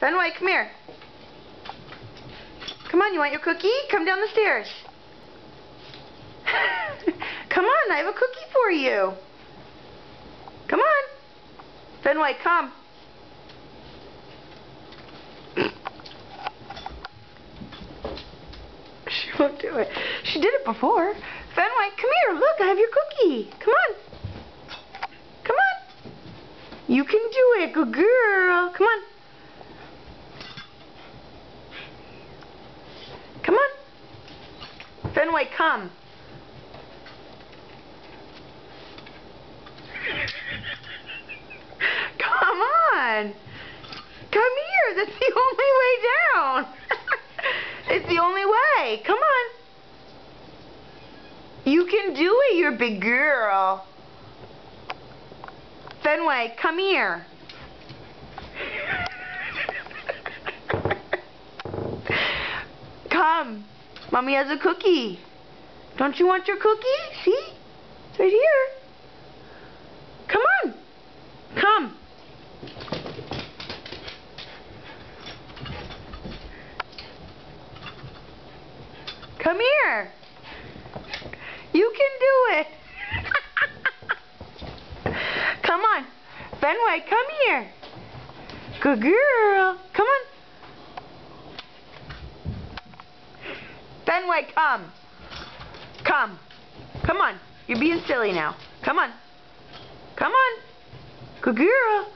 Fenway, come here. Come on, you want your cookie? Come down the stairs. Come on, I have a cookie for you. Come on. Fenway, come. She won't do it. She did it before. Fenway, come here. Look, I have your cookie. Come on. Come on. You can do it. Good girl. Come on. Come on. Fenway, come. Come on. Come here. That's the only way down. It's the only way. Come on. You can do it, you're a big girl. Fenway, come here. Come. Mommy has a cookie. Don't you want your cookie? See? It's right here. Come on. Come. Come here. You can do it. Come on. Fenway, come here. Good girl. Come on. Fenway, come. Come. Come on. You're being silly now. Come on. Come on. Good girl.